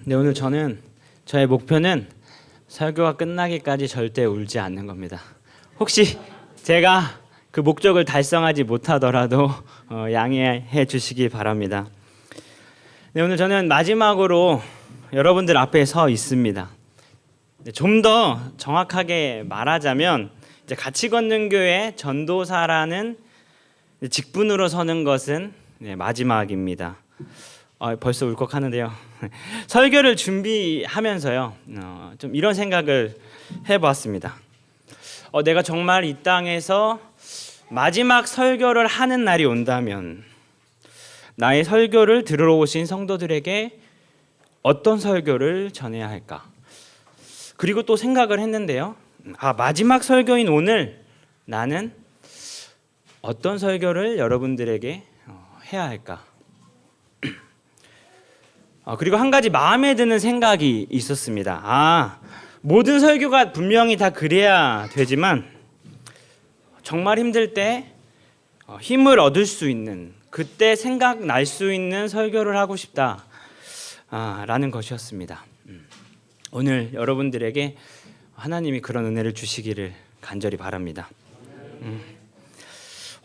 네, 오늘 저의 목표는 설교가 끝나기까지 절대 울지 않는 겁니다. 혹시 제가 그 목적을 달성하지 못하더라도 양해해 주시기 바랍니다. 네, 오늘 저는 마지막으로 여러분들 앞에 서 있습니다. 좀 더 정확하게 말하자면 이제 같이 걷는 교회 전도사라는 직분으로 서는 것은 마지막입니다. 벌써 울컥하는데요. 설교를 준비하면서요, 좀 이런 생각을 해봤습니다. 내가 정말 이 땅에서 마지막 설교를 하는 날이 온다면 나의 설교를 들으러 오신 성도들에게 어떤 설교를 전해야 할까? 그리고 또 생각을 했는데요. 마지막 설교인 오늘 나는 어떤 설교를 여러분들에게 해야 할까? 그리고 한 가지 마음에 드는 생각이 있었습니다. 모든 설교가 분명히 다 그래야 되지만 정말 힘들 때 힘을 얻을 수 있는, 그때 생각날 수 있는 설교를 하고 싶다 라는 것이었습니다. 오늘 여러분들에게 하나님이 그런 은혜를 주시기를 간절히 바랍니다.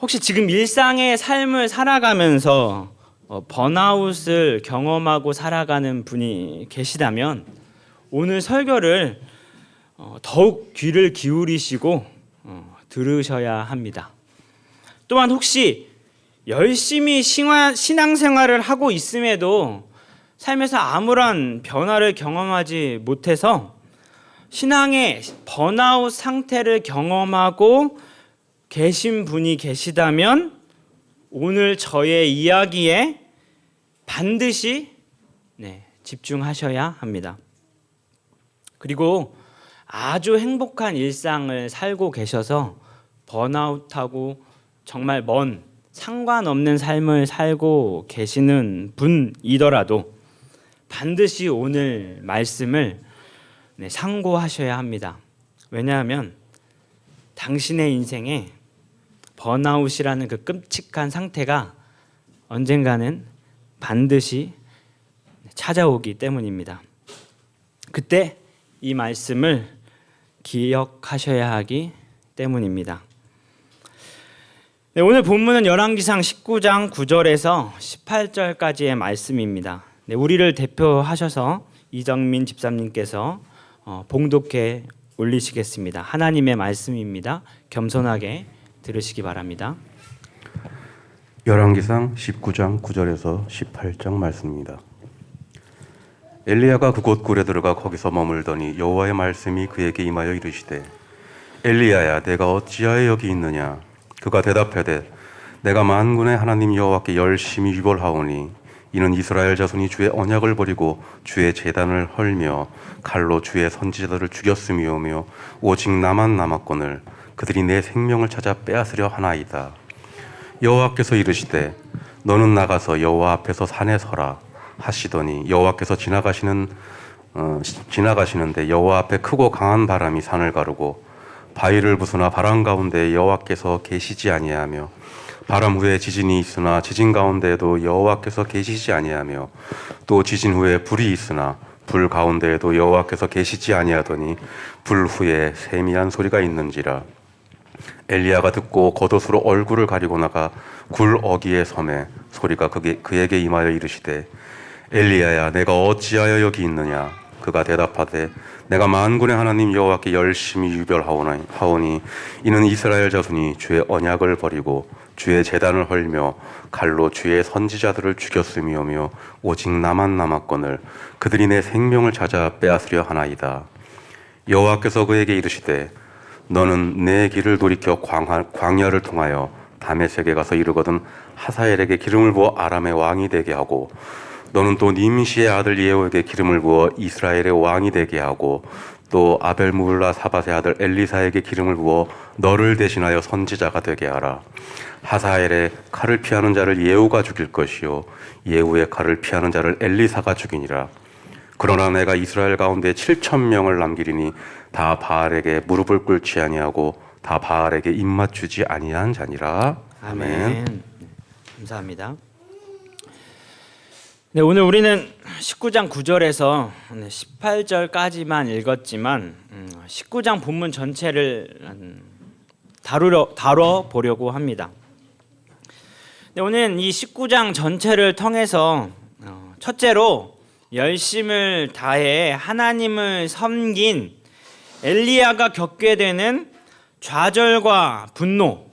혹시 지금 일상의 삶을 살아가면서 번아웃을 경험하고 살아가는 분이 계시다면 오늘 설교를 더욱 귀를 기울이시고 들으셔야 합니다. 또한 혹시 열심히 신앙생활을 하고 있음에도 삶에서 아무런 변화를 경험하지 못해서 신앙의 번아웃 상태를 경험하고 계신 분이 계시다면 오늘 저의 이야기에 반드시 집중하셔야 합니다. 그리고 아주 행복한 일상을 살고 계셔서 번아웃하고 정말 먼 상관없는 삶을 살고 계시는 분이더라도 반드시 오늘 말씀을 상고하셔야 합니다. 왜냐하면 당신의 인생에 번아웃이라는 그 끔찍한 상태가 언젠가는 반드시 찾아오기 때문입니다. 그때 이 말씀을 기억하셔야 하기 때문입니다. 오늘 본문은 열왕기상 19장 9절에서 18절까지의 말씀입니다. 우리를 대표하셔서 이정민 집사님께서 봉독해 올리시겠습니다. 하나님의 말씀입니다. 겸손하게 들으시기 바랍니다. 열왕기상 19장 9절에서 18장 말씀입니다. 엘리야가 그곳 굴에 들어가 거기서 머물더니 여호와의 말씀이 그에게 임하여 이르시되 엘리야야 내가 어찌하여 여기 있느냐? 그가 대답하되 내가 만군의 하나님 여호와께 열심히 유별하오니 이는 이스라엘 자손이 주의 언약을 버리고 주의 제단을 헐며 칼로 주의 선지자들을 죽였음이오며 오직 나만 남았거늘 그들이 내 생명을 찾아 빼앗으려 하나이다. 여호와께서 이르시되 너는 나가서 여호와 앞에서 산에 서라 하시더니 여호와께서 지나가시는데 여호와 앞에 크고 강한 바람이 산을 가르고 바위를 부수나 바람 가운데 여호와께서 계시지 아니하며 바람 후에 지진이 있으나 지진 가운데에도 여호와께서 계시지 아니하며 또 지진 후에 불이 있으나 불 가운데에도 여호와께서 계시지 아니하더니 불 후에 세미한 소리가 있는지라. 엘리야가 듣고 겉옷으로 얼굴을 가리고 나가 굴 어귀에 서매 소리가 그에게 임하여 이르시되 엘리야야 내가 어찌하여 여기 있느냐? 그가 대답하되 내가 만군의 하나님 여호와께 열심히 유별하오니 이는 이스라엘 자손이 주의 언약을 버리고 주의 제단을 헐며 칼로 주의 선지자들을 죽였음이오며 오직 나만 남았거늘 그들이 내 생명을 찾아 빼앗으려 하나이다. 여호와께서 그에게 이르시되 너는 내 길을 돌이켜 광야를 통하여 다메섹에 가서 이르거든 하사엘에게 기름을 부어 아람의 왕이 되게 하고 너는 또 님시의 아들 예후에게 기름을 부어 이스라엘의 왕이 되게 하고 또 아벨무블라 사밧의 아들 엘리사에게 기름을 부어 너를 대신하여 선지자가 되게 하라. 하사엘의 칼을 피하는 자를 예후가 죽일 것이요 예후의 칼을 피하는 자를 엘리사가 죽이니라. 그러나 내가 이스라엘 가운데 7,000명을 남기리니 다 바알에게 무릎을 꿇지 아니하고 다 바알에게 입맞추지 아니한 자니라. 아멘. 감사합니다. 네, 오늘 우리는 19장 9절에서 18절까지만 읽었지만 19장 본문 전체를 다뤄보려고 합니다. 네, 오늘 이 19장 전체를 통해서 첫째로 열심을 다해 하나님을 섬긴 엘리야가 겪게 되는 좌절과 분노,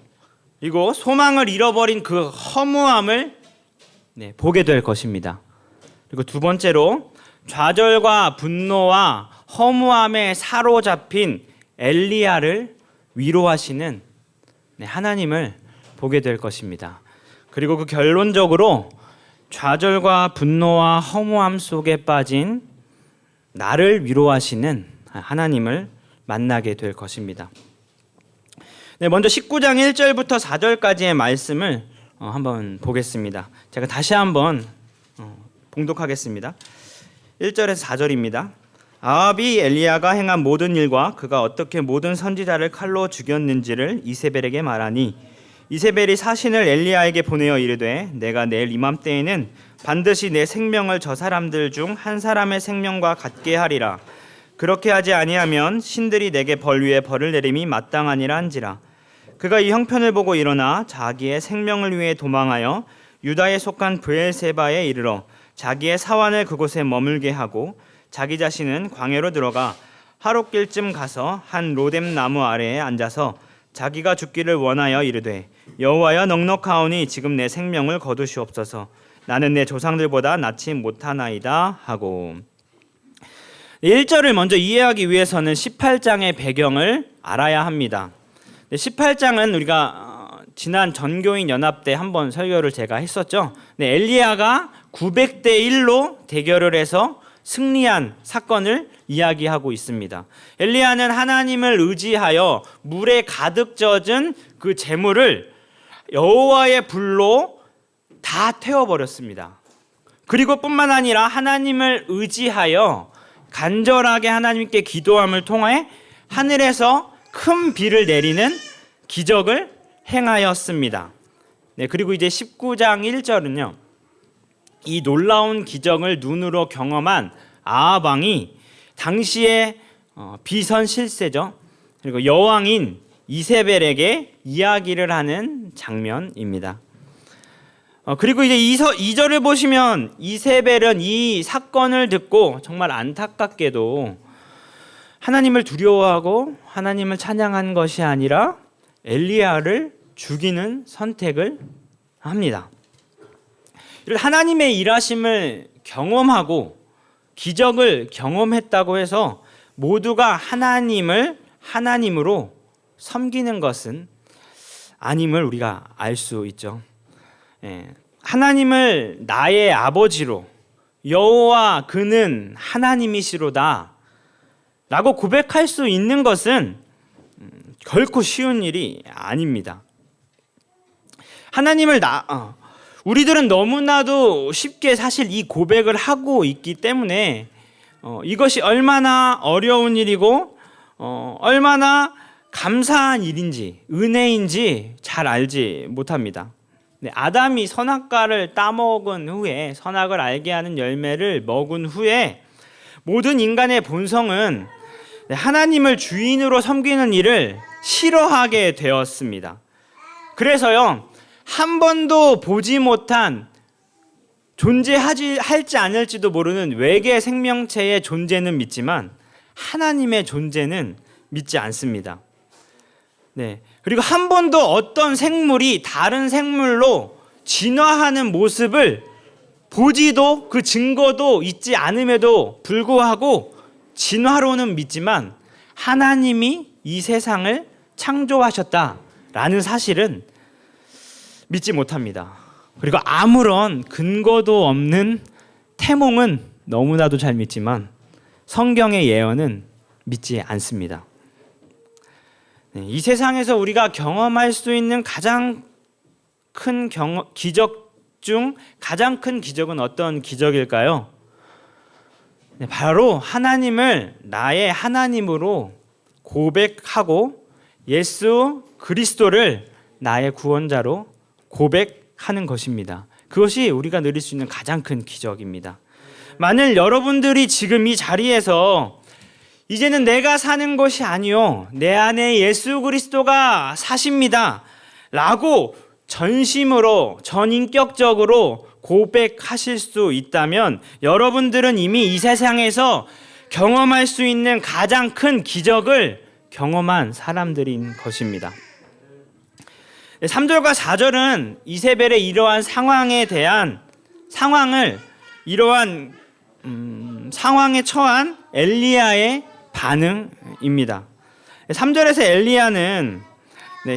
그리고 소망을 잃어버린 그 허무함을 보게 될 것입니다. 그리고 두 번째로 좌절과 분노와 허무함에 사로잡힌 엘리야를 위로하시는 하나님을 보게 될 것입니다. 그리고 그 결론적으로 좌절과 분노와 허무함 속에 빠진 나를 위로하시는 하나님을 만나게 될 것입니다. 네, 먼저 19장 1절부터 4절까지의 말씀을 한번 보겠습니다. 제가 다시 한번 봉독하겠습니다. 1절에서 4절입니다. 아합이 엘리야가 행한 모든 일과 그가 어떻게 모든 선지자를 칼로 죽였는지를 이세벨에게 말하니 이세벨이 사신을 엘리야에게 보내어 이르되 내가 내일 이맘때에는 반드시 내 생명을 저 사람들 중 한 사람의 생명과 같게 하리라. 그렇게 하지 아니하면 신들이 내게 벌 위에 벌을 내림이 마땅하니라 한지라. 그가 이 형편을 보고 일어나 자기의 생명을 위해 도망하여 유다에 속한 브엘세바에 이르러 자기의 사환을 그곳에 머물게 하고 자기 자신은 광야로 들어가 하룻길쯤 가서 한 로뎀 나무 아래에 앉아서 자기가 죽기를 원하여 이르되 여호와여 넉넉하오니 지금 내 생명을 거두시옵소서. 나는 내 조상들보다 낫지 못하나이다 하고. 1절을 먼저 이해하기 위해서는 18장의 배경을 알아야 합니다. 18장은 우리가 지난 전교인 연합 때 한번 설교를 제가 했었죠. 엘리야가 900대 1로 대결을 해서 승리한 사건을 이야기하고 있습니다. 엘리야는 하나님을 의지하여 물에 가득 젖은 그 재물을 여호와의 불로 다 태워버렸습니다. 그리고 뿐만 아니라 하나님을 의지하여 간절하게 하나님께 기도함을 통해 하늘에서 큰 비를 내리는 기적을 행하였습니다. 네, 그리고 이제 19장 1절은요. 이 놀라운 기적을 눈으로 경험한 아합 왕이 당시의 비선 실세죠. 그리고 여왕인 이세벨에게 이야기를 하는 장면입니다. 그리고 이제 2절을 보시면 이세벨은 이 사건을 듣고 정말 안타깝게도 하나님을 두려워하고 하나님을 찬양한 것이 아니라 엘리야를 죽이는 선택을 합니다. 하나님의 일하심을 경험하고 기적을 경험했다고 해서 모두가 하나님을 하나님으로 섬기는 것은 아님을 우리가 알 수 있죠. 하나님을 나의 아버지로 여호와 그는 하나님이시로다 라고 고백할 수 있는 것은 결코 쉬운 일이 아닙니다. 하나님을 우리들은 너무나도 쉽게 사실 이 고백을 하고 있기 때문에 이것이 얼마나 어려운 일이고 얼마나 감사한 일인지 은혜인지 잘 알지 못합니다. 아담이 선악과를 따먹은 후에 선악을 알게 하는 열매를 먹은 후에 모든 인간의 본성은 하나님을 주인으로 섬기는 일을 싫어하게 되었습니다. 그래서요, 한 번도 보지 못한 할지 않을지도 모르는 외계 생명체의 존재는 믿지만 하나님의 존재는 믿지 않습니다. 네. 그리고 한 번도 어떤 생물이 다른 생물로 진화하는 모습을 보지도 그 증거도 있지 않음에도 불구하고 진화로는 믿지만 하나님이 이 세상을 창조하셨다라는 사실은 믿지 못합니다. 그리고 아무런 근거도 없는 태몽은 너무나도 잘 믿지만 성경의 예언은 믿지 않습니다. 이 세상에서 우리가 경험할 수 있는 가장 큰 기적 중 가장 큰 기적은 어떤 기적일까요? 바로 하나님을 나의 하나님으로 고백하고 예수 그리스도를 나의 구원자로 고백하는 것입니다. 그것이 우리가 누릴 수 있는 가장 큰 기적입니다. 만일 여러분들이 지금 이 자리에서 이제는 내가 사는 것이 아니요 내 안에 예수 그리스도가 사십니다 라고 전심으로 전인격적으로 고백하실 수 있다면 여러분들은 이미 이 세상에서 경험할 수 있는 가장 큰 기적을 경험한 사람들인 것입니다. 3절과 4절은 이세벨의 이러한 상황에 대한 이러한 상황에 처한 엘리야의 반응입니다. 3절에서 엘리야는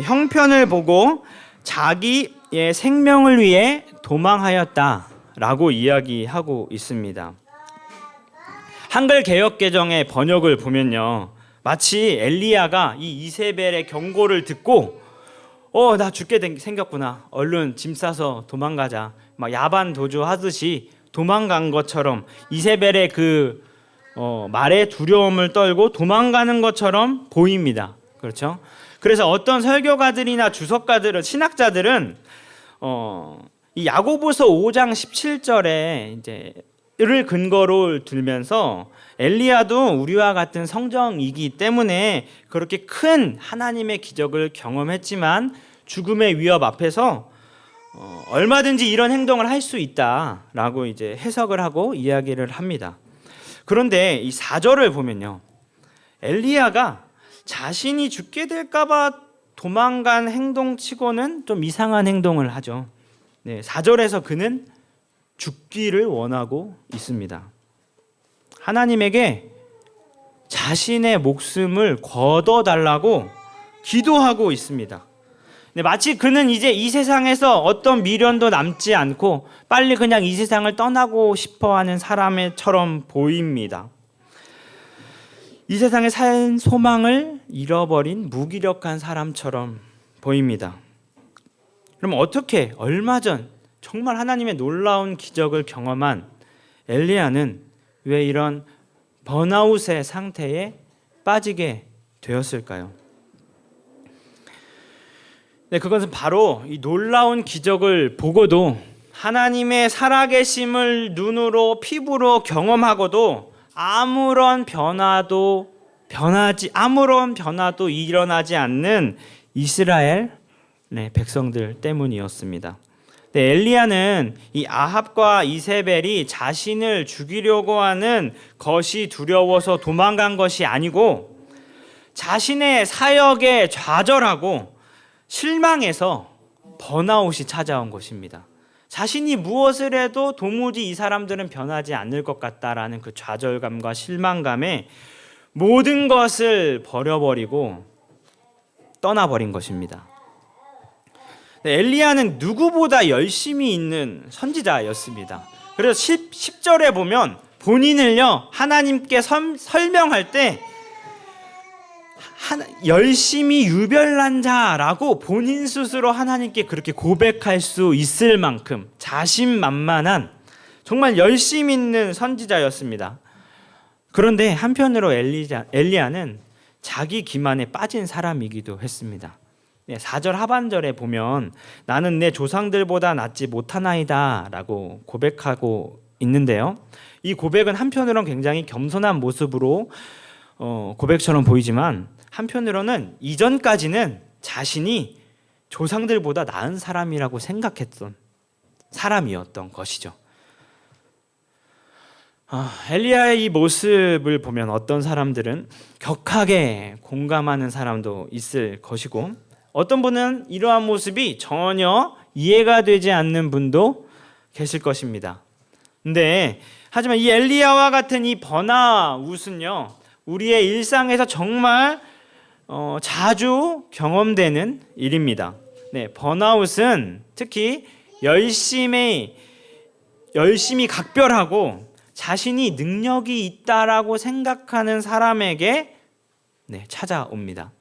형편을 보고 자기의 생명을 위해 도망하였다라고 이야기하고 있습니다. 한글 개역 개정의 번역을 보면요, 마치 엘리야가 이 이세벨의 경고를 듣고 나 죽게 생겼구나, 얼른 짐 싸서 도망가자, 막 야반 도주하듯이 도망간 것처럼 이세벨의 그 말에 두려움을 떨고 도망가는 것처럼 보입니다. 그렇죠? 그래서 어떤 설교가들이나 주석가들은, 신학자들은 이 야고보서 5장 17절에 이제를 근거로 들면서 엘리야도 우리와 같은 성정이기 때문에 그렇게 큰 하나님의 기적을 경험했지만 죽음의 위협 앞에서 얼마든지 이런 행동을 할 수 있다라고 이제 해석을 하고 이야기를 합니다. 그런데 이 4절을 보면요, 엘리야가 자신이 죽게 될까봐 도망간 행동치고는 좀 이상한 행동을 하죠. 4절에서 그는 죽기를 원하고 있습니다. 하나님에게 자신의 목숨을 거둬달라고 기도하고 있습니다. 마치 그는 이제 이 세상에서 어떤 미련도 남지 않고 빨리 그냥 이 세상을 떠나고 싶어하는 사람처럼 보입니다. 이 세상에 살 소망을 잃어버린 무기력한 사람처럼 보입니다. 그럼 어떻게 얼마 전 정말 하나님의 놀라운 기적을 경험한 엘리야는 왜 이런 번아웃의 상태에 빠지게 되었을까요? 그것은 바로 이 놀라운 기적을 보고도 하나님의 살아계심을 눈으로 피부로 경험하고도 아무런 변화도 일어나지 않는 이스라엘 백성들 때문이었습니다. 엘리야는 이 아합과 이세벨이 자신을 죽이려고 하는 것이 두려워서 도망간 것이 아니고 자신의 사역에 좌절하고 실망해서 번아웃이 찾아온 것입니다. 자신이 무엇을 해도 도무지 이 사람들은 변하지 않을 것 같다라는 그 좌절감과 실망감에 모든 것을 버려버리고 떠나버린 것입니다. 엘리야는 누구보다 열심히 있는 선지자였습니다. 그래서 10절에 보면 본인을요 하나님께 설명할 때 열심히 유별난 자라고 본인 스스로 하나님께 그렇게 고백할 수 있을 만큼 자신만만한 정말 열심 있는 선지자였습니다. 그런데 한편으로 엘리야는 자기 기만에 빠진 사람이기도 했습니다. 4절 하반절에 보면 나는 내 조상들보다 낫지 못하나이다 라고 고백하고 있는데요, 이 고백은 한편으로는 굉장히 겸손한 모습으로 고백처럼 보이지만 한편으로는 이전까지는 자신이 조상들보다 나은 사람이라고 생각했던 사람이었던 것이죠. 엘리야의 이 모습을 보면 어떤 사람들은 격하게 공감하는 사람도 있을 것이고 어떤 분은 이러한 모습이 전혀 이해가 되지 않는 분도 계실 것입니다. 하지만 이 엘리야와 같은 이 번아웃은요 우리의 일상에서 정말 자주 경험되는 일입니다. 번아웃은 특히 열심히 각별하고 자신이 능력이 있다라고 생각하는 사람에게 찾아옵니다.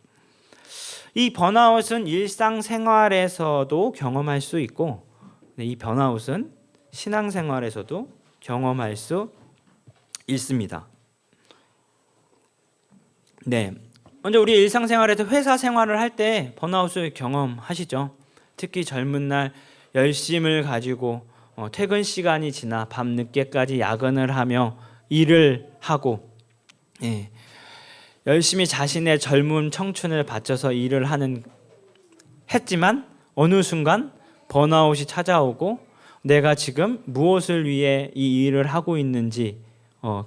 이 번아웃은 일상생활에서도 경험할 수 있고 이 번아웃은 신앙생활에서도 경험할 수 있습니다. 먼저 우리 일상생활에서 회사 생활을 할 때 번아웃을 경험하시죠? 특히 젊은 날 열심을 가지고 퇴근 시간이 지나 밤 늦게까지 야근을 하며 일을 하고 열심히 자신의 젊은 청춘을 바쳐서 일을 했지만 어느 순간 번아웃이 찾아오고 내가 지금 무엇을 위해 이 일을 하고 있는지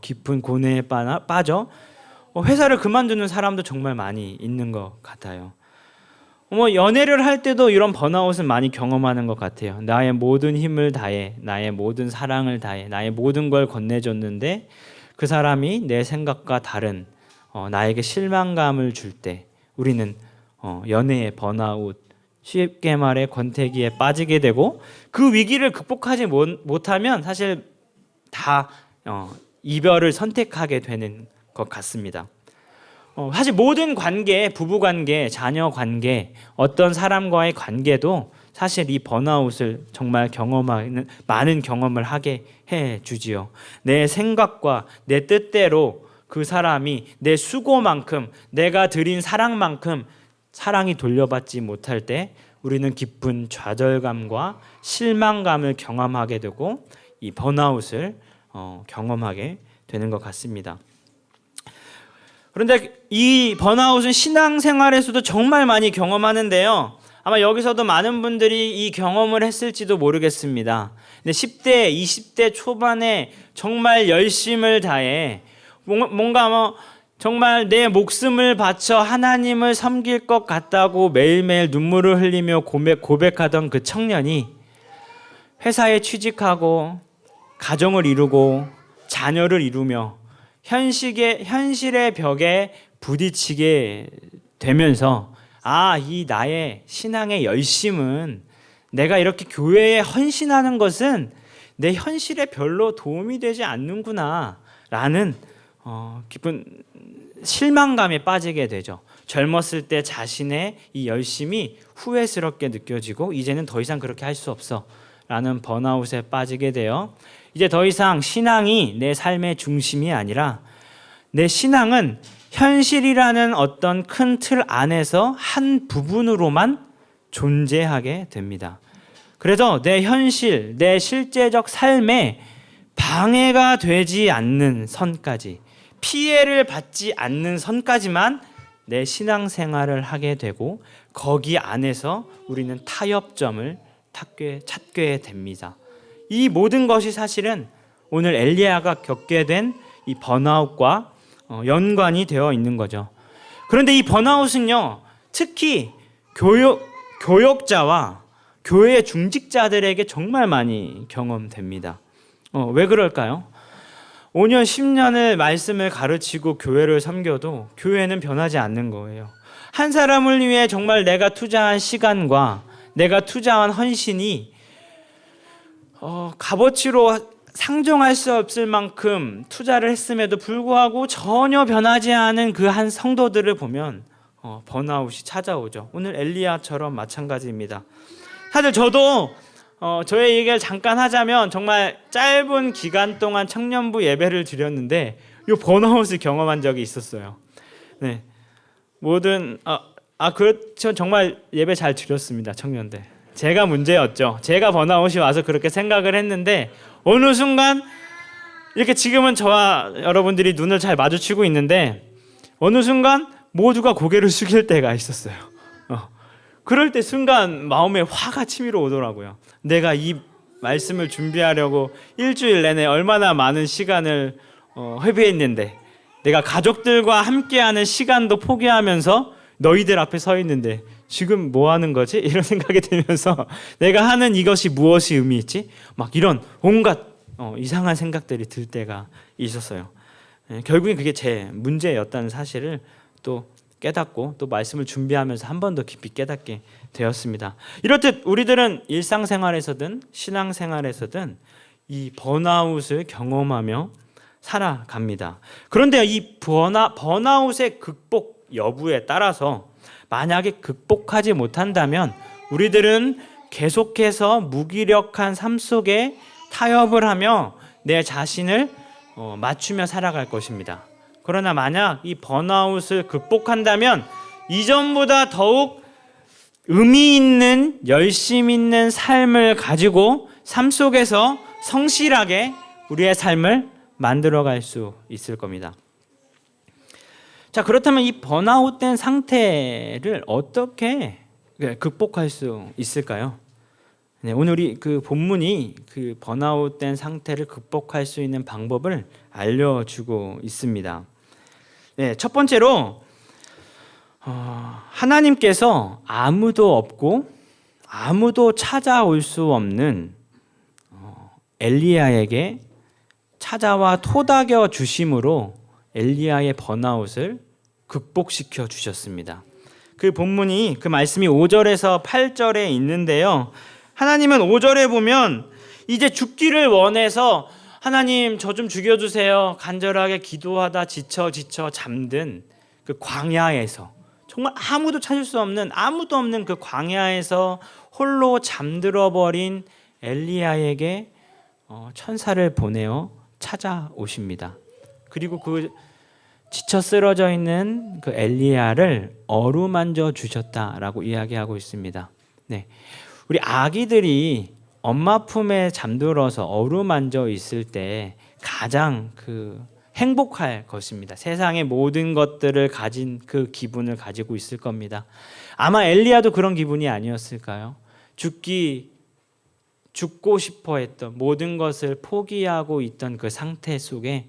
깊은 고뇌에 빠져 회사를 그만두는 사람도 정말 많이 있는 것 같아요. 연애를 할 때도 이런 번아웃은 많이 경험하는 것 같아요. 나의 모든 힘을 다해, 나의 모든 사랑을 다해, 나의 모든 걸 건네줬는데 그 사람이 내 생각과 다른 나에게 실망감을 줄 때 우리는 연애의 번아웃, 쉽게 말해 권태기에 빠지게 되고 그 위기를 극복하지 못하면 사실 다 이별을 선택하게 되는 것 같습니다. 사실 모든 관계, 부부 관계, 자녀 관계, 어떤 사람과의 관계도 사실 이 번아웃을 정말 많은 경험을 하게 해주지요. 내 생각과 내 뜻대로 그 사람이 내 수고만큼, 내가 드린 사랑만큼 사랑이 돌려받지 못할 때 우리는 깊은 좌절감과 실망감을 경험하게 되고 이 번아웃을 경험하게 되는 것 같습니다. 그런데 이 번아웃은 신앙생활에서도 정말 많이 경험하는데요. 아마 여기서도 많은 분들이 이 경험을 했을지도 모르겠습니다. 근데 10대, 20대 초반에 정말 열심을 다해 뭔가 정말 내 목숨을 바쳐 하나님을 섬길 것 같다고 매일매일 눈물을 흘리며 고백하던 그 청년이 회사에 취직하고 가정을 이루고 자녀를 이루며 현실의 벽에 부딪히게 되면서 이 나의 신앙의 열심은 내가 이렇게 교회에 헌신하는 것은 내 현실에 별로 도움이 되지 않는구나 라는 깊은 실망감에 빠지게 되죠. 젊었을 때 자신의 이 열심이 후회스럽게 느껴지고 이제는 더 이상 그렇게 할 수 없어 라는 번아웃에 빠지게 되어 이제 더 이상 신앙이 내 삶의 중심이 아니라 내 신앙은 현실이라는 어떤 큰 틀 안에서 한 부분으로만 존재하게 됩니다. 그래서 내 현실, 내 실제적 삶에 방해가 되지 않는 선까지, 피해를 받지 않는 선까지만 내 신앙생활을 하게 되고 거기 안에서 우리는 타협점을 찾게 됩니다. 이 모든 것이 사실은 오늘 엘리야가 겪게 된 이 번아웃과 연관이 되어 있는 거죠. 그런데 이 번아웃은요, 특히 교역자와 교회의 중직자들에게 정말 많이 경험됩니다. 왜 그럴까요? 5년, 10년을 말씀을 가르치고 교회를 섬겨도 교회는 변하지 않는 거예요. 한 사람을 위해 정말 내가 투자한 시간과 내가 투자한 헌신이 값어치로 상종할 수 없을 만큼 투자를 했음에도 불구하고 전혀 변하지 않은 그 한 성도들을 보면 번아웃이 찾아오죠. 오늘 엘리야처럼 마찬가지입니다. 사실 저도 저의 얘기를 잠깐 하자면 정말 짧은 기간 동안 청년부 예배를 드렸는데 이 번아웃을 경험한 적이 있었어요. 네, 그렇죠. 정말 예배 잘 드렸습니다, 청년들. 제가 문제였죠. 제가 번아웃이 와서 그렇게 생각을 했는데 어느 순간 이렇게 지금은 저와 여러분들이 눈을 잘 마주치고 있는데 어느 순간 모두가 고개를 숙일 때가 있었어요. 그럴 때 순간 마음에 화가 치밀어 오더라고요. 내가 이 말씀을 준비하려고 일주일 내내 얼마나 많은 시간을 회비했는데 내가 가족들과 함께하는 시간도 포기하면서 너희들 앞에 서 있는데 지금 뭐 하는 거지? 이런 생각이 들면서 내가 하는 이것이 무엇이 의미 있지? 막 이런 온갖 이상한 생각들이 들 때가 있었어요. 결국엔 그게 제 문제였다는 사실을 또 깨닫고 또 말씀을 준비하면서 한 번 더 깊이 깨닫게 되었습니다. 이렇듯 우리들은 일상생활에서든 신앙생활에서든 이 번아웃을 경험하며 살아갑니다. 그런데 이 번아웃의 극복 여부에 따라서 만약에 극복하지 못한다면 우리들은 계속해서 무기력한 삶 속에 타협을 하며 내 자신을 맞추며 살아갈 것입니다. 그러나 만약 이 번아웃을 극복한다면 이전보다 더욱 의미 있는 열심 있는 삶을 가지고 삶 속에서 성실하게 우리의 삶을 만들어갈 수 있을 겁니다. 자, 그렇다면 이 번아웃된 상태를 어떻게 극복할 수 있을까요? 네, 오늘 우리 그 본문이 그 번아웃된 상태를 극복할 수 있는 방법을 알려주고 있습니다. 네, 첫 번째로 하나님께서 아무도 없고 아무도 찾아올 수 없는 엘리야에게 찾아와 토닥여 주심으로 엘리야의 번아웃을 극복시켜 주셨습니다. 그 본문이 그 말씀이 5절에서 8절에 있는데요. 하나님은 5절에 보면 이제 죽기를 원해서 하나님 저 좀 죽여주세요 간절하게 기도하다 지쳐 잠든 그 광야에서 정말 아무도 찾을 수 없는 아무도 없는 그 광야에서 홀로 잠들어 버린 엘리야에게 천사를 보내어 찾아오십니다. 그리고 그 지쳐 쓰러져 있는 그 엘리야를 어루만져 주셨다라고 이야기하고 있습니다. 네, 우리 아기들이 엄마 품에 잠들어서 어루만져 있을 때 가장 그 행복할 것입니다. 세상의 모든 것들을 가진 그 기분을 가지고 있을 겁니다. 아마 엘리야도 그런 기분이 아니었을까요? 죽고 싶어 했던 모든 것을 포기하고 있던 그 상태 속에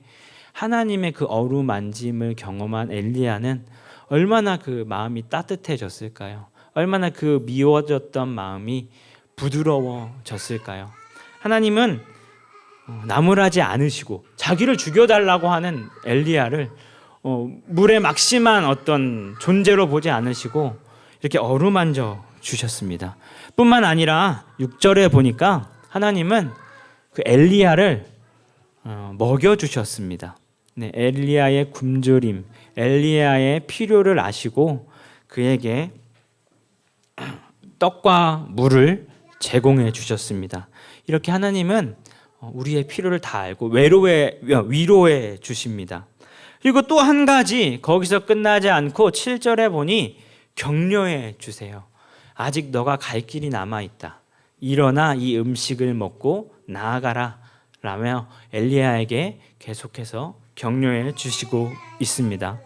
하나님의 그 어루만짐을 경험한 엘리야는 얼마나 그 마음이 따뜻해졌을까요? 얼마나 그 미워졌던 마음이 부드러워졌을까요? 하나님은 나무라지 않으시고 자기를 죽여달라고 하는 엘리야를 물에 막심한 어떤 존재로 보지 않으시고 이렇게 어루만져 주셨습니다. 뿐만 아니라 6절에 보니까 하나님은 그 엘리야를 먹여주셨습니다. 네, 엘리야의 굶주림, 엘리야의 필요를 아시고 그에게 떡과 물을 제공해 주셨습니다. 이렇게 하나님은 우리의 필요를 다 알고 위로해 주십니다. 그리고 또 한 가지 거기서 끝나지 않고 7절에 보니 격려해 주세요. 아직 너가 갈 길이 남아있다. 일어나 이 음식을 먹고 나아가라 라며 엘리야에게 계속해서 격려해 주시고 있습니다.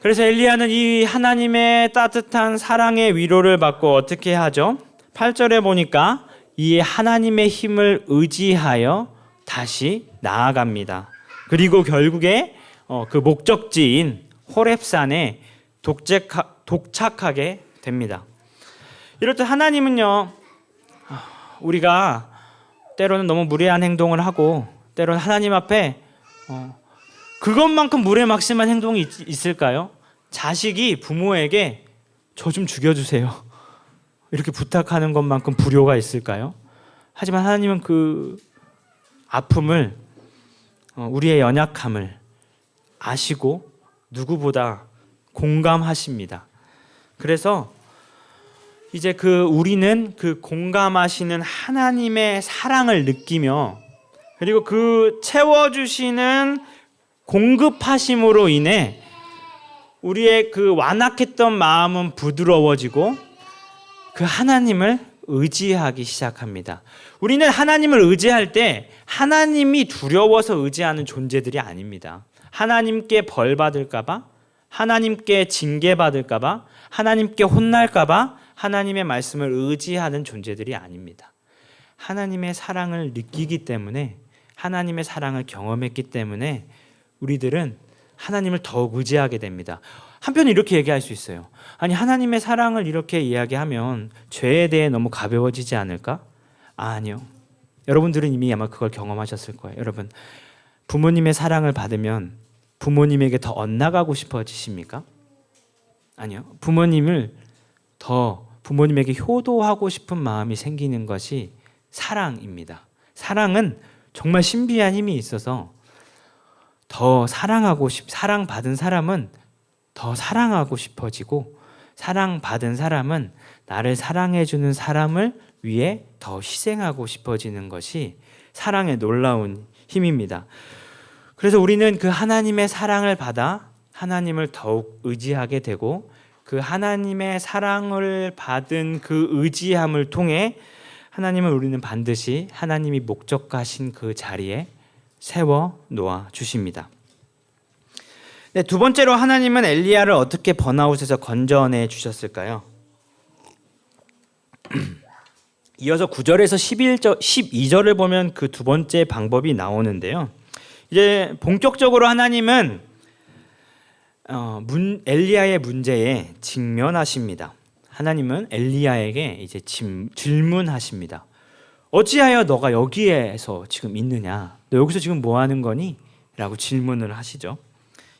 그래서 엘리야는 이 하나님의 따뜻한 사랑의 위로를 받고 어떻게 하죠? 8절에 보니까 이 하나님의 힘을 의지하여 다시 나아갑니다. 그리고 결국에 그 목적지인 호렙산에 도착하게 됩니다. 이럴 때 하나님은요, 우리가 때로는 너무 무례한 행동을 하고 때로는 하나님 앞에 그것만큼 무례막심한 행동이 있을까요? 자식이 부모에게 저 좀 죽여주세요 이렇게 부탁하는 것만큼 불효가 있을까요? 하지만 하나님은 그 아픔을 우리의 연약함을 아시고 누구보다 공감하십니다. 그래서 이제 우리는 그 공감하시는 하나님의 사랑을 느끼며 그리고 그 채워주시는 공급하심으로 인해 우리의 그 완악했던 마음은 부드러워지고 그 하나님을 의지하기 시작합니다. 우리는 하나님을 의지할 때 하나님이 두려워서 의지하는 존재들이 아닙니다. 하나님께 벌 받을까봐, 하나님께 징계받을까봐, 하나님께 혼날까봐 하나님의 말씀을 의지하는 존재들이 아닙니다. 하나님의 사랑을 느끼기 때문에, 하나님의 사랑을 경험했기 때문에 우리들은 하나님을 더욱 의지하게 됩니다. 한편 이렇게 얘기할 수 있어요. 아니, 하나님의 사랑을 이렇게 이야기하면 죄에 대해 너무 가벼워지지 않을까? 아니요. 여러분들은 이미 아마 그걸 경험하셨을 거예요. 여러분, 부모님의 사랑을 받으면 부모님에게 더 엇나가고 싶어지십니까? 아니요. 부모님에게 효도하고 싶은 마음이 생기는 것이 사랑입니다. 사랑은 정말 신비한 힘이 있어서 더 사랑받은 사람은 더 사랑하고 싶어지고, 사랑받은 사람은 나를 사랑해주는 사람을 위해 더 희생하고 싶어지는 것이 사랑의 놀라운 힘입니다. 그래서 우리는 그 하나님의 사랑을 받아 하나님을 더욱 의지하게 되고, 그 하나님의 사랑을 받은 그 의지함을 통해 하나님은 우리는 반드시 하나님이 목적하신 그 자리에 세워 놓아 주십니다. 네, 두 번째로 하나님은 엘리야를 어떻게 번아웃에서 건져내 주셨을까요? 이어서 9절에서 12절을 보면 그 두 번째 방법이 나오는데요. 이제 본격적으로 하나님은 엘리야의 문제에 직면하십니다. 하나님은 엘리야에게 이제 질문하십니다. 어찌하여 너가 여기에서 지금 있느냐? 너 여기서 지금 뭐 하는 거니? 라고 질문을 하시죠.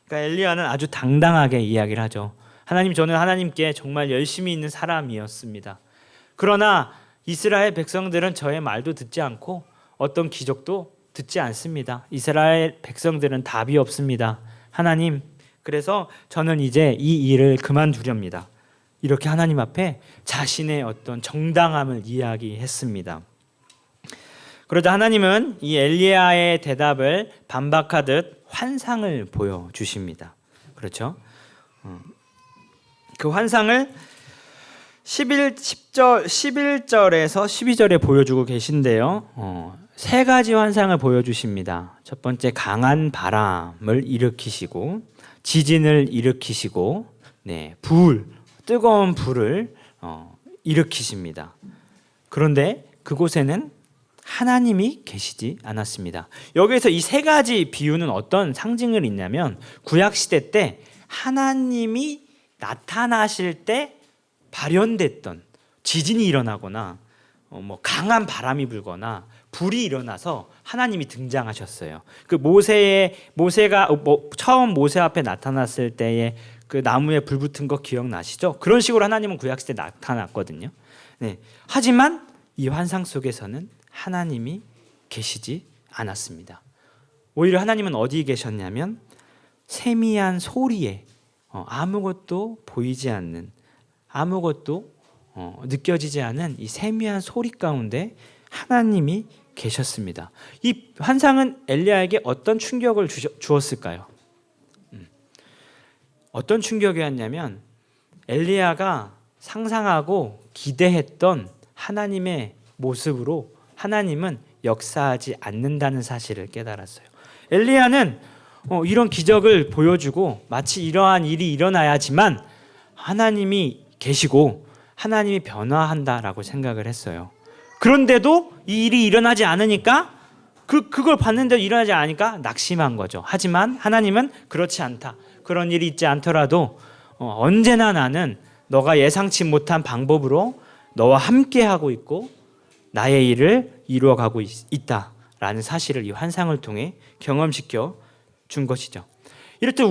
그러니까 엘리야는 아주 당당하게 이야기를 하죠. 하나님, 저는 하나님께 정말 열심히 있는 사람이었습니다. 그러나 이스라엘 백성들은 저의 말도 듣지 않고 어떤 기적도 듣지 않습니다. 이스라엘 백성들은 답이 없습니다. 하나님, 그래서 저는 이제 이 일을 그만두렵니다. 이렇게 하나님 앞에 자신의 어떤 정당함을 이야기했습니다. 그러자 하나님은 이 엘리야의 대답을 반박하듯 환상을 보여주십니다. 그렇죠? 그 환상을 11절에서 12절에 보여주고 계신데요. 세 가지 환상을 보여주십니다. 첫 번째, 강한 바람을 일으키시고 지진을 일으키시고 뜨거운 불을 일으키십니다. 그런데 그곳에는 하나님이 계시지 않았습니다. 여기에서 이 세 가지 비유는 어떤 상징을 있냐면 구약시대 때 하나님이 나타나실 때 발현됐던 지진이 일어나거나 강한 바람이 불거나 불이 일어나서 하나님이 등장하셨어요. 그 모세가 처음 모세 앞에 나타났을 때에 그 나무에 불 붙은 거 기억나시죠? 그런 식으로 하나님은 구약시대에 나타났거든요. 네. 하지만 이 환상 속에서는 하나님이 계시지 않았습니다. 오히려 하나님은 어디 계셨냐면 세미한 소리에 아무것도 보이지 않는, 아무것도 느껴지지 않은 이 세미한 소리 가운데 하나님이 계셨습니다. 이 환상은 엘리야에게 어떤 충격을 주었을까요? 어떤 충격이었냐면 엘리야가 상상하고 기대했던 하나님의 모습으로 하나님은 역사하지 않는다는 사실을 깨달았어요. 엘리야는 이런 기적을 보여주고 마치 이러한 일이 일어나야지만 하나님이 계시고 하나님이 변화한다라고 생각을 했어요. 그런데도 이 일이 일어나지 않으니까 그걸 봤는데도 일어나지 않으니까 낙심한 거죠. 하지만 하나님은 그렇지 않다. 그런 일이 있지 않더라도 언제나 나는 너가 예상치 못한 방법으로 너와 함께하고 있고 나의 일을 이루어가고 있다라는 사실을 이 환상을 통해 경험시켜 준 것이죠. 이렇듯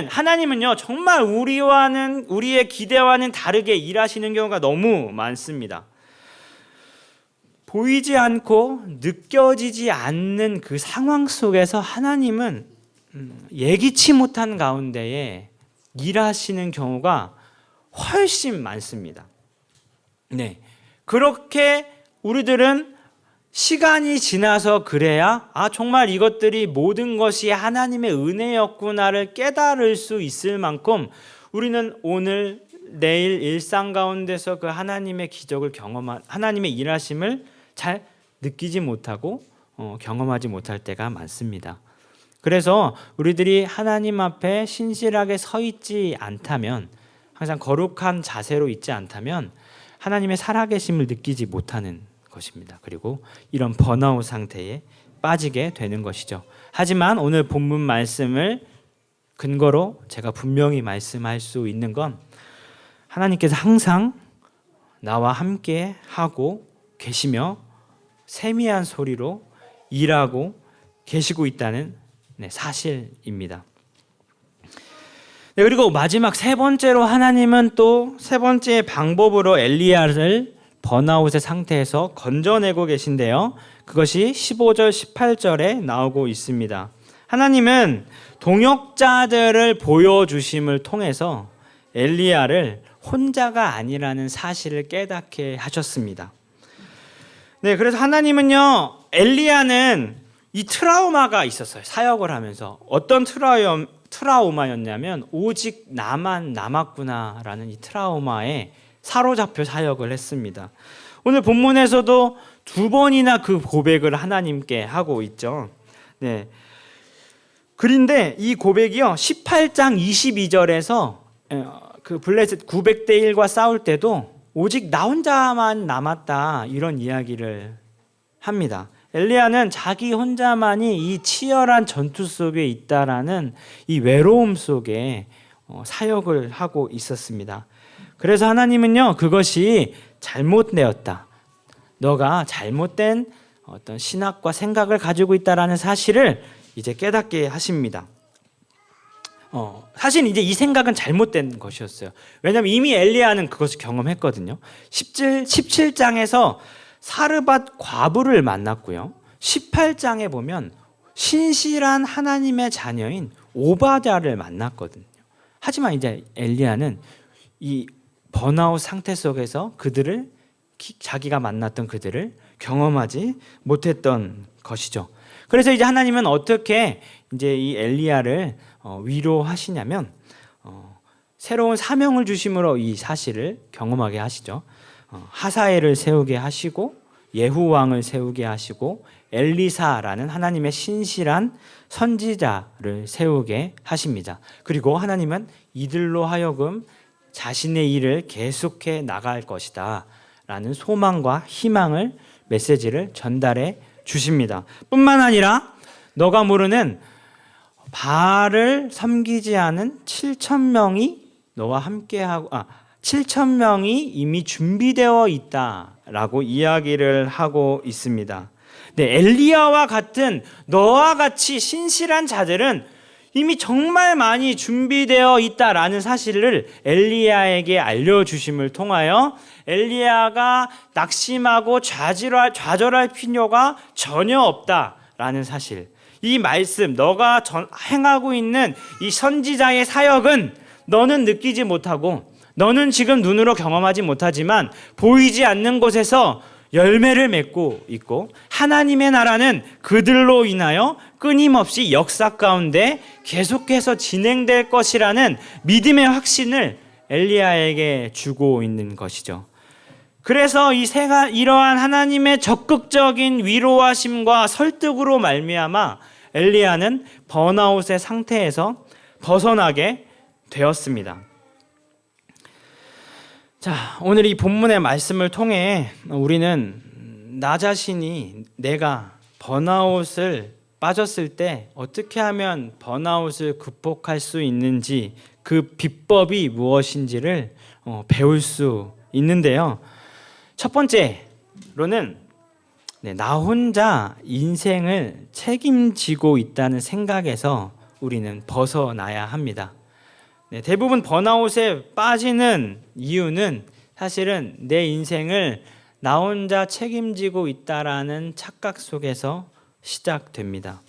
하나님은요 정말 우리의 기대와는 다르게 일하시는 경우가 너무 많습니다. 보이지 않고 느껴지지 않는 그 상황 속에서 하나님은 예기치 못한 가운데에 일하시는 경우가 훨씬 많습니다. 네, 그렇게 우리들은 시간이 지나서 그래야 정말 이것들이 모든 것이 하나님의 은혜였구나를 깨달을 수 있을 만큼 우리는 오늘 내일 일상 가운데서 그 하나님의 기적을 하나님의 일하심을 잘 느끼지 못하고 경험하지 못할 때가 많습니다. 그래서 우리들이 하나님 앞에 신실하게 서 있지 않다면, 항상 거룩한 자세로 있지 않다면 하나님의 살아계심을 느끼지 못하는 것입니다. 그리고 이런 번아웃 상태에 빠지게 되는 것이죠. 하지만 오늘 본문 말씀을 근거로 제가 분명히 말씀할 수 있는 건 하나님께서 항상 나와 함께 하고 계시며 세미한 소리로 일하고 계시고 있다는 사실입니다. 그리고 마지막 세 번째로 하나님은 또 세 번째 방법으로 엘리야를 번아웃의 상태에서 건져내고 계신데요. 그것이 15절 18절에 나오고 있습니다. 하나님은 동역자들을 보여주심을 통해서 엘리야를 혼자가 아니라는 사실을 깨닫게 하셨습니다. 네, 그래서 하나님은요, 엘리야는 이 트라우마가 있었어요. 사역을 하면서. 어떤 트라우마였냐면 오직 나만 남았구나라는 이 트라우마에 사로잡혀 사역을 했습니다. 오늘 본문에서도 두 번이나 그 고백을 하나님께 하고 있죠. 네. 그런데 이 고백이요, 18장 22절에서 그 블레셋 900대 1과 싸울 때도 오직 나 혼자만 남았다, 이런 이야기를 합니다. 엘리야는 자기 혼자만이 이 치열한 전투 속에 있다라는 이 외로움 속에 사역을 하고 있었습니다. 그래서 하나님은요, 그것이 잘못되었다, 너가 잘못된 어떤 신학과 생각을 가지고 있다라는 사실을 이제 깨닫게 하십니다. 사실 이제 이 생각은 잘못된 것이었어요. 왜냐하면 이미 엘리야는 그것을 경험했거든요. 17장에서 사르밧 과부를 만났고요. 18장에 보면 신실한 하나님의 자녀인 오바댜를 만났거든요. 하지만 이제 엘리야는 이 번아웃 상태 속에서 자기가 만났던 그들을 경험하지 못했던 것이죠. 그래서 이제 하나님은 어떻게 이제 이 엘리야를 위로하시냐면 새로운 사명을 주심으로 이 사실을 경험하게 하시죠. 하사엘을 세우게 하시고 예후 왕을 세우게 하시고 엘리사라는 하나님의 신실한 선지자를 세우게 하십니다. 그리고 하나님은 이들로 하여금 자신의 일을 계속해 나갈 것이다 라는 소망과 희망을, 메시지를 전달해 주십니다. 뿐만 아니라 너가 모르는 바알을 섬기지 않은 7,000명이 너와 함께하고 7,000명이 이미 준비되어 있다라고 이야기를 하고 있습니다. 네, 엘리야와 같은 너와 같이 신실한 자들은 이미 정말 많이 준비되어 있다라는 사실을 엘리야에게 알려주심을 통하여 엘리야가 낙심하고 좌절할 필요가 전혀 없다라는 사실, 이 말씀, 너가 행하고 있는 이 선지자의 사역은 너는 느끼지 못하고 너는 지금 눈으로 경험하지 못하지만 보이지 않는 곳에서 열매를 맺고 있고 하나님의 나라는 그들로 인하여 끊임없이 역사 가운데 계속해서 진행될 것이라는 믿음의 확신을 엘리야에게 주고 있는 것이죠. 그래서 이러한 하나님의 적극적인 위로하심과 설득으로 말미암아 엘리야는 번아웃의 상태에서 벗어나게 되었습니다. 자, 오늘 이 본문의 말씀을 통해 우리는 나 자신이 내가 번아웃을 빠졌을 때 어떻게 하면 번아웃을 극복할 수 있는지, 그 비법이 무엇인지를 배울 수 있는데요. 첫 번째로는 나 혼자 인생을 책임지고 있다는 생각에서 우리는 벗어나야 합니다. 대부분 번아웃에 빠지는 이유는 사실은 내 인생을 나 혼자 책임지고 있다라는 착각 속에서 시작됩니다.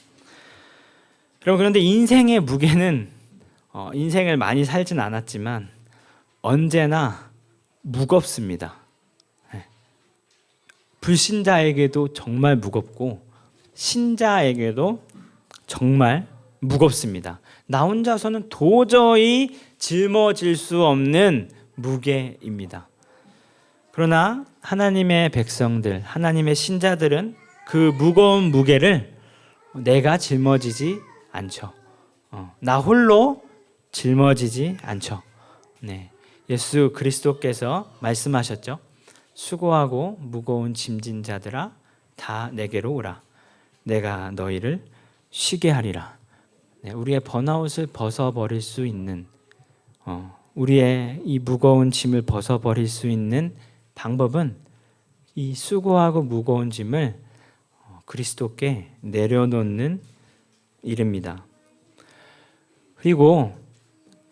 여러분, 그런데 인생의 무게는 인생을 많이 살진 않았지만 언제나 무겁습니다. 불신자에게도 정말 무겁고 신자에게도 정말 무겁습니다. 나 혼자서는 도저히 짊어질 수 없는 무게입니다. 그러나 하나님의 백성들, 하나님의 신자들은 그 무거운 무게를 내가 짊어지지 않죠. 나 홀로 짊어지지 않죠. 예수 그리스도께서 말씀하셨죠. 수고하고 무거운 짐진 자들아 다 내게로 오라. 내가 너희를 쉬게 하리라. 우리의 번아웃을 벗어버릴 수 있는, 우리의 이 무거운 짐을 벗어버릴 수 있는 방법은 이 수고하고 무거운 짐을 그리스도께 내려놓는 일입니다. 그리고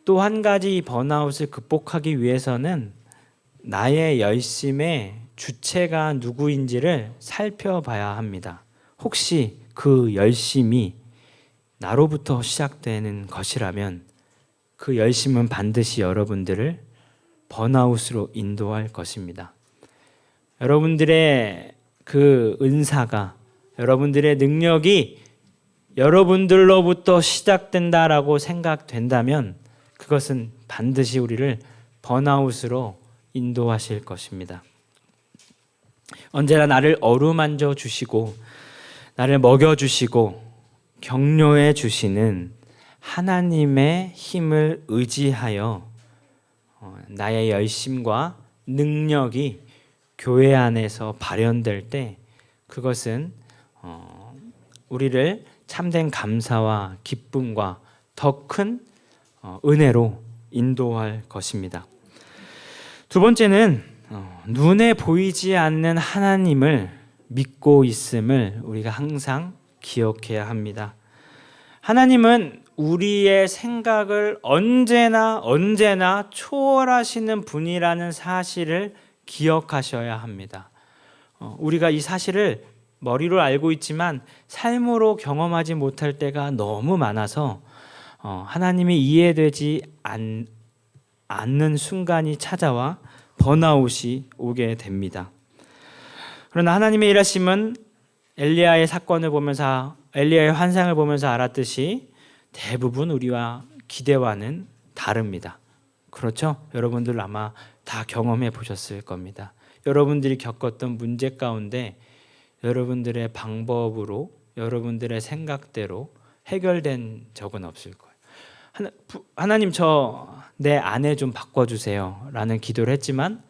또 한 가지 번아웃을 극복하기 위해서는 나의 열심의 주체가 누구인지를 살펴봐야 합니다. 혹시 그 열심이 나로부터 시작되는 것이라면 그 열심은 반드시 여러분들을 번아웃으로 인도할 것입니다. 여러분들의 그 은사가, 여러분들의 능력이 여러분들로부터 시작된다라고 생각된다면 그것은 반드시 우리를 번아웃으로 인도하실 것입니다. 언제나 나를 어루만져 주시고 나를 먹여 주시고 격려해 주시는 하나님의 힘을 의지하여 나의 열심과 능력이 교회 안에서 발현될 때 그것은 우리를 참된 감사와 기쁨과 더 큰 은혜로 인도할 것입니다. 두 번째는 눈에 보이지 않는 하나님을 믿고 있음을 우리가 항상 기억해야 합니다. 하나님은 우리의 생각을 언제나 초월하시는 분이라는 사실을 기억하셔야 합니다. 우리가 이 사실을 머리로 알고 있지만 삶으로 경험하지 못할 때가 너무 많아서 하나님이 이해되지 않는 순간이 찾아와 번아웃이 오게 됩니다. 그러나 하나님의 일하심은 엘리야의 사건을 보면서 엘리야의 환상을 보면서 알았듯이 대부분 우리와 기대와는 다릅니다. 그렇죠? 여러분들 아마 다 경험해 보셨을 겁니다. 여러분들이 겪었던 문제 가운데 여러분들의 방법으로 여러분들의 생각대로 해결된 적은 없을 거예요. 하나님 저 내 아내 좀 바꿔주세요 라는 기도를 했지만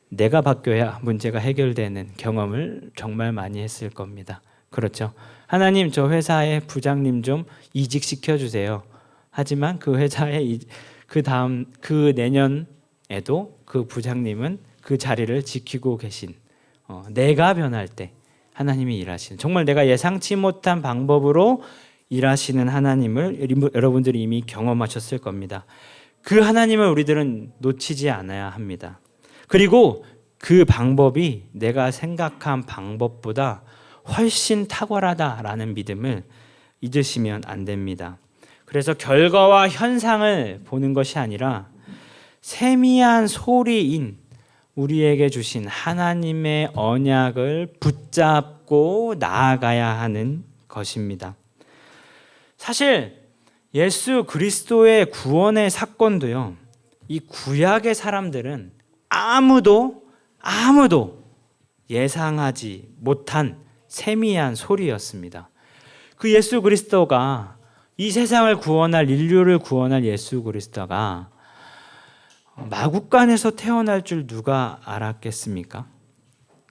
내가 바뀌어야 문제가 해결되는 경험을 정말 많이 했을 겁니다. 그렇죠? 하나님 저 회사의 부장님 좀 이직시켜 주세요. 하지만 그 회사의 그 내년에도 그 부장님은 그 자리를 지키고 계신 내가 변할 때 하나님이 일하시는 정말 내가 예상치 못한 방법으로 일하시는 하나님을 여러분들이 이미 경험하셨을 겁니다. 그 하나님을 우리들은 놓치지 않아야 합니다. 그리고 그 방법이 내가 생각한 방법보다 훨씬 탁월하다라는 믿음을 잊으시면 안 됩니다. 그래서 결과와 현상을 보는 것이 아니라 세미한 소리인 우리에게 주신 하나님의 언약을 붙잡고 나아가야 하는 것입니다. 사실 예수 그리스도의 구원의 사건도요, 이 구약의 사람들은 아무도 예상하지 못한 세미한 소리였습니다. 그 예수 그리스도가 이 세상을 구원할 인류를 구원할 예수 그리스도가 마국간에서 태어날 줄 누가 알았겠습니까?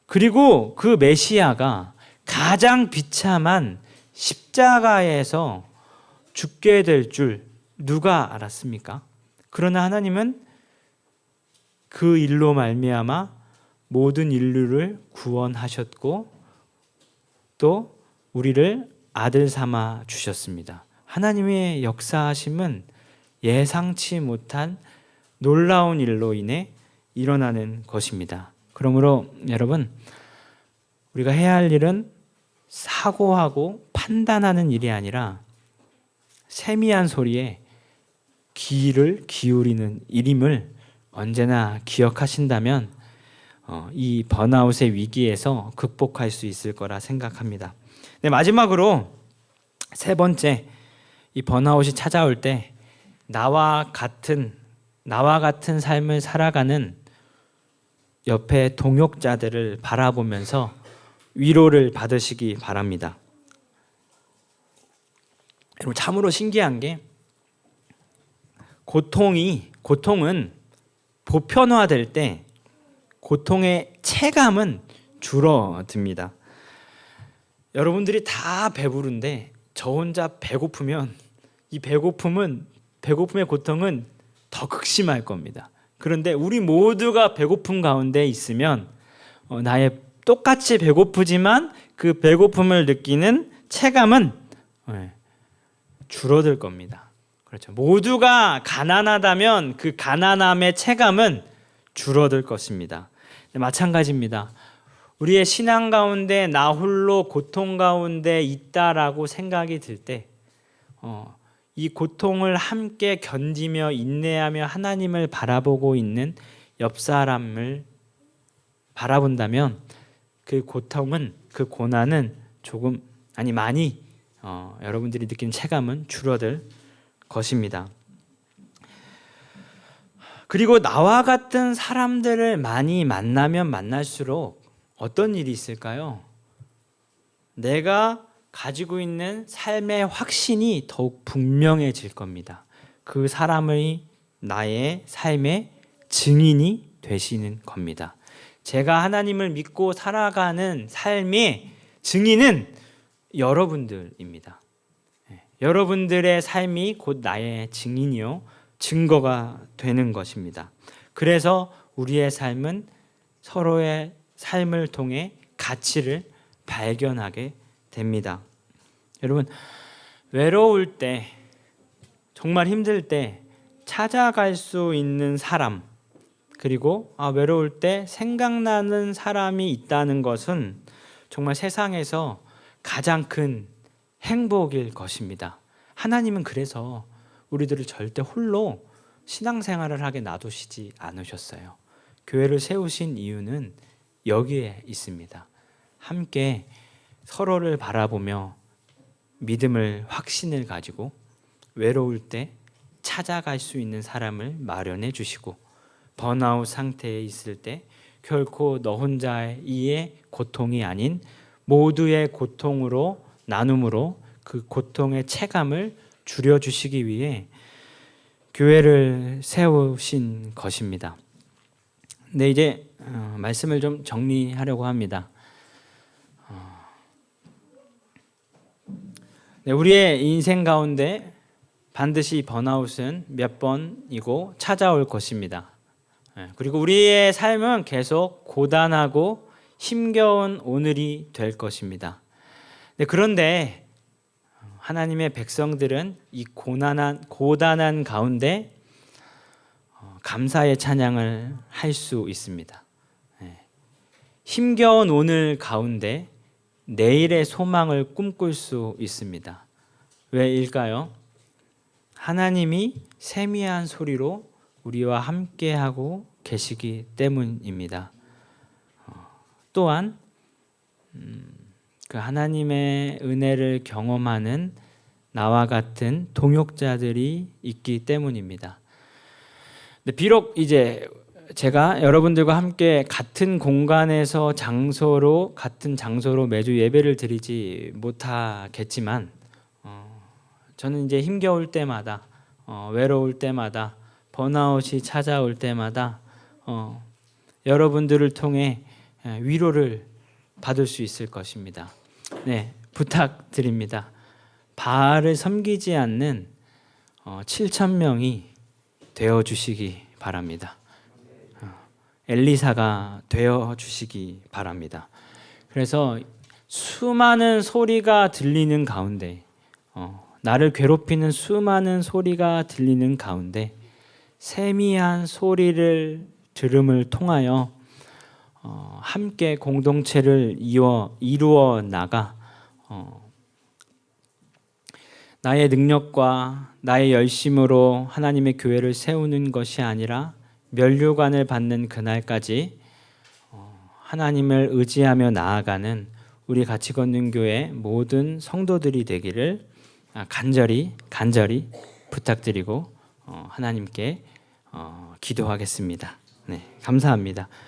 그리고 그 메시아가 가장 비참한 십자가에서 죽게 될 줄 누가 알았습니까? 그러나 하나님은 그 일로 말미암아 모든 인류를 구원하셨고 또 우리를 아들 삼아 주셨습니다. 하나님의 역사하심은 예상치 못한 놀라운 일로 인해 일어나는 것입니다. 그러므로 여러분, 우리가 해야 할 일은 사고하고 판단하는 일이 아니라 세미한 소리에 귀를 기울이는 일임을 언제나 기억하신다면 이 번아웃의 위기에서 극복할 수 있을 거라 생각합니다. 네, 마지막으로 세 번째, 이 번아웃이 찾아올 때 나와 같은 삶을 살아가는 옆에 동역자들을 바라보면서 위로를 받으시기 바랍니다. 여러분, 참으로 신기한 게 고통은 보편화될 때 고통의 체감은 줄어듭니다. 여러분들이 다 배부른데 저 혼자 배고프면 이 배고픔의 고통은 더 극심할 겁니다. 그런데 우리 모두가 배고픔 가운데 있으면 나의 똑같이 배고프지만 그 배고픔을 느끼는 체감은 줄어들 겁니다. 그렇죠. 모두가 가난하다면 그 가난함의 체감은 줄어들 것입니다. 마찬가지입니다. 우리의 신앙 가운데 나 홀로 고통 가운데 있다라고 생각이 들 때 이 고통을 함께 견디며 인내하며 하나님을 바라보고 있는 옆 사람을 바라본다면 그 고통은, 그 고난은 많이 여러분들이 느끼는 체감은 줄어들 것입니다. 그리고 나와 같은 사람들을 많이 만나면 만날수록 어떤 일이 있을까요? 내가 가지고 있는 삶의 확신이 더욱 분명해질 겁니다. 그 사람의 나의 삶의 증인이 되시는 겁니다. 제가 하나님을 믿고 살아가는 삶의 증인은 여러분들입니다. 여러분들의 삶이 곧 나의 증인이요, 증거가 되는 것입니다. 그래서 우리의 삶은 서로의 삶을 통해 가치를 발견하게 됩니다. 여러분, 외로울 때, 정말 힘들 때 찾아갈 수 있는 사람, 그리고 외로울 때 생각나는 사람이 있다는 것은 정말 세상에서 가장 큰 행복일 것입니다. 하나님은 그래서 우리들을 절대 홀로 신앙생활을 하게 놔두시지 않으셨어요. 교회를 세우신 이유는 여기에 있습니다. 함께 서로를 바라보며 믿음을, 확신을 가지고 외로울 때 찾아갈 수 있는 사람을 마련해 주시고, 번아웃 상태에 있을 때 결코 너 혼자의 고통이 아닌 모두의 고통으로 나눔으로 그 고통의 체감을 줄여주시기 위해 교회를 세우신 것입니다. 네, 이제 말씀을 좀 정리하려고 합니다. 네, 우리의 인생 가운데 반드시 번아웃은 몇 번이고 찾아올 것입니다. 그리고 우리의 삶은 계속 고단하고 힘겨운 오늘이 될 것입니다. 그런데 하나님의 백성들은 이 고단한 가운데 감사의 찬양을 할 수 있습니다. 힘겨운 오늘 가운데 내일의 소망을 꿈꿀 수 있습니다. 왜일까요? 하나님이 세미한 소리로 우리와 함께하고 계시기 때문입니다. 또한 그 하나님의 은혜를 경험하는 나와 같은 동역자들이 있기 때문입니다. 비록 이제 제가 여러분들과 함께 같은 공간에서 같은 장소로 매주 예배를 드리지 못하겠지만, 저는 이제 힘겨울 때마다, 외로울 때마다, 번아웃이 찾아올 때마다 여러분들을 통해 위로를 받을 수 있을 것입니다. 네, 부탁드립니다. 바알을 섬기지 않는 7,000명이 되어주시기 바랍니다. 엘리사가 되어주시기 바랍니다. 그래서 수많은 소리가 들리는 가운데, 나를 괴롭히는 수많은 소리가 들리는 가운데 세미한 소리를 들음을 통하여 함께 공동체를 이루어 나가 나의 능력과 나의 열심으로 하나님의 교회를 세우는 것이 아니라 면류관을 받는 그날까지 하나님을 의지하며 나아가는 우리 같이 걷는 교회 모든 성도들이 되기를 간절히 부탁드리고 하나님께 기도하겠습니다. 네, 감사합니다.